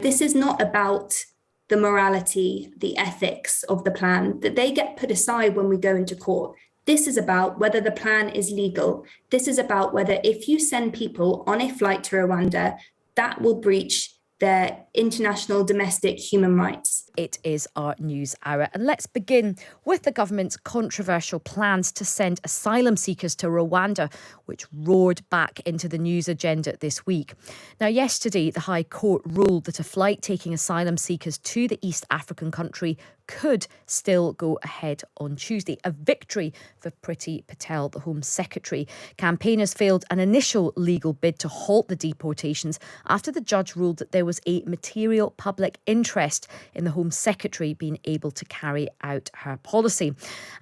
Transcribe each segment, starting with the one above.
This is not about the morality, the ethics of the plan, that they get put aside when we go into court. This is about whether the plan is legal. This is about whether if you send people on a flight to Rwanda, that will breach their international domestic human rights. It is our news hour, and let's begin with the government's controversial plans to send asylum seekers to Rwanda, which roared back into the news agenda this week. Now, yesterday, the High Court ruled that a flight taking asylum seekers to the East African country could still go ahead on Tuesday. A victory for Priti Patel, the Home Secretary. Campaigners failed an initial legal bid to halt the deportations after the judge ruled that there was a material public interest in the Home Secretary being able to carry out her policy.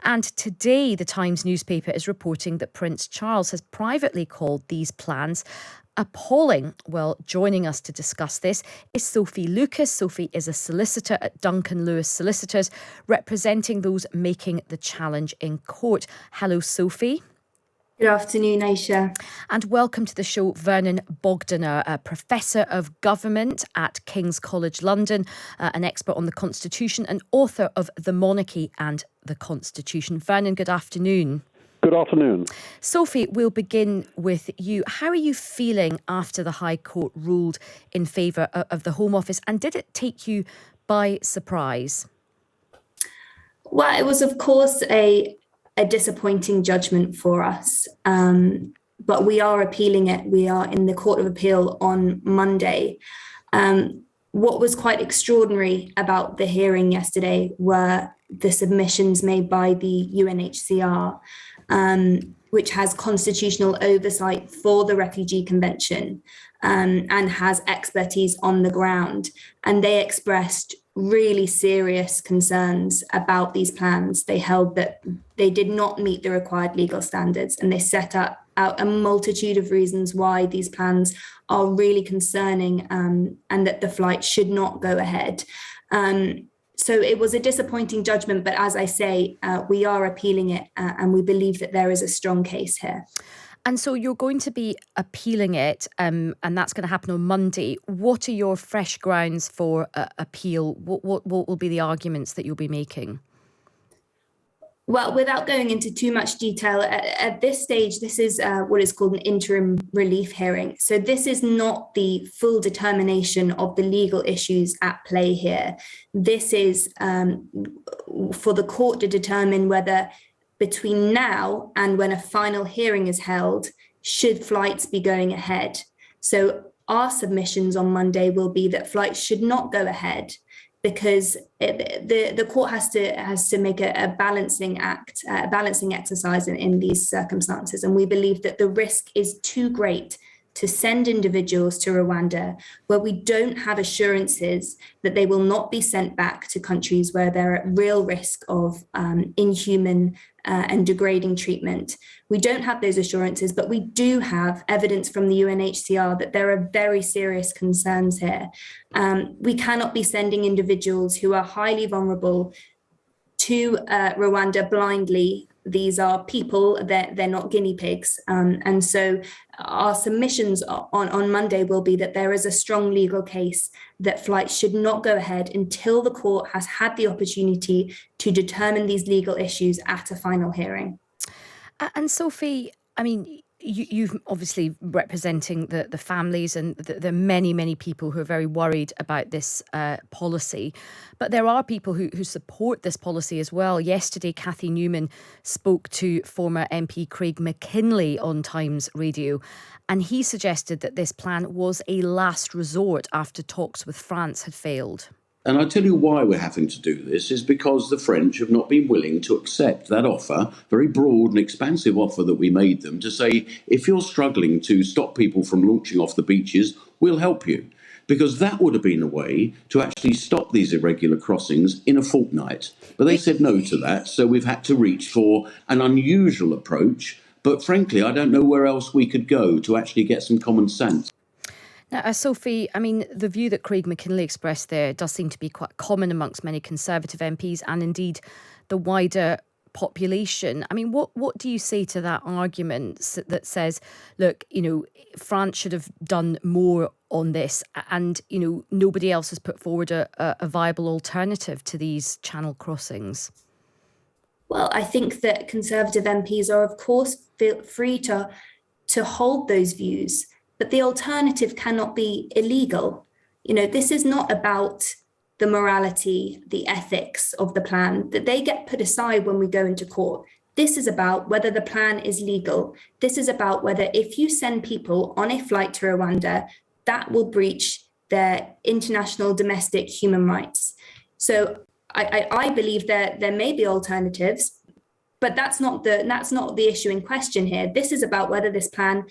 And today, the Times newspaper is reporting that Prince Charles has privately called these plans appalling. Well, joining us to discuss this is Sophie Lucas. Sophie is a solicitor at Duncan Lewis Solicitors, representing those making the challenge in court. Hello, Sophie. Good afternoon, Ayesha. And welcome to the show, Vernon Bogdaner, a Professor of Government at King's College London, an expert on the Constitution and author of The Monarchy and the Constitution. Vernon, good afternoon. Good afternoon. Sophie, we'll begin with you. How are you feeling after the High Court ruled in favour of the Home Office, and did it take you by surprise? Well, it was, of course, a disappointing judgment for us, but we are appealing it. We are in the Court of Appeal on Monday. What was quite extraordinary about the hearing yesterday were the submissions made by the UNHCR, which has constitutional oversight for the Refugee Convention and has expertise on the ground. And they expressed really serious concerns about these plans. They held that they did not meet the required legal standards, and they set out a multitude of reasons why these plans are really concerning, and that the flight should not go ahead. So it was a disappointing judgment, but as I say, we are appealing it, and we believe that there is a strong case here. And so you're going to be appealing it, and that's going to happen on Monday. What are your fresh grounds for appeal? What will be the arguments that you'll be making? Well, without going into too much detail, at this stage, this is what is called an interim relief hearing. So this is not the full determination of the legal issues at play here. This is for the court to determine whether between now and when a final hearing is held, should flights be going ahead. So our submissions on Monday will be that flights should not go ahead, because the court has to make a balancing act, a balancing exercise in these circumstances. And we believe that the risk is too great to send individuals to Rwanda where we don't have assurances that they will not be sent back to countries where they're at real risk of inhuman and degrading treatment. We don't have those assurances, but we do have evidence from the UNHCR that there are very serious concerns here. We cannot be sending individuals who are highly vulnerable to Rwanda blindly. These are people, they're not guinea pigs. And so our submissions on Monday will be that there is a strong legal case that flights should not go ahead until the court has had the opportunity to determine these legal issues at a final hearing. And Sophie, I mean, you've obviously representing the families and the many, many people who are very worried about this policy. But there are people who support this policy as well. Yesterday, Cathy Newman spoke to former MP Craig McKinley on Times Radio, and he suggested that this plan was a last resort after talks with France had failed. And I tell you why we're having to do this is because the French have not been willing to accept that offer, very broad and expansive offer that we made them, to say, if you're struggling to stop people from launching off the beaches, we'll help you. Because that would have been a way to actually stop these irregular crossings in a fortnight. But they said no to that, so we've had to reach for an unusual approach. But frankly, I don't know where else we could go to actually get some common sense. Now, Sophie, I mean, the view that Craig McKinley expressed there does seem to be quite common amongst many Conservative MPs and indeed the wider population. I mean, what do you say to that argument that says, look, France should have done more on this, and nobody else has put forward a viable alternative to these channel crossings? Well, I think that Conservative MPs are, of course, free to hold those views, but the alternative cannot be illegal. This is not about the morality, the ethics of the plan, that they get put aside when we go into court. This is about whether the plan is legal. This is about whether if you send people on a flight to Rwanda, that will breach their international domestic human rights. So I believe that there may be alternatives, but that's not the issue in question here. This is about whether this plan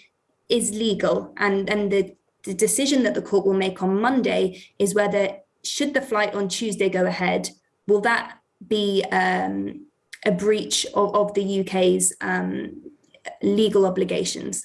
is legal, and the decision that the court will make on Monday is whether, should the flight on Tuesday go ahead, will that be a breach of the UK's legal obligations?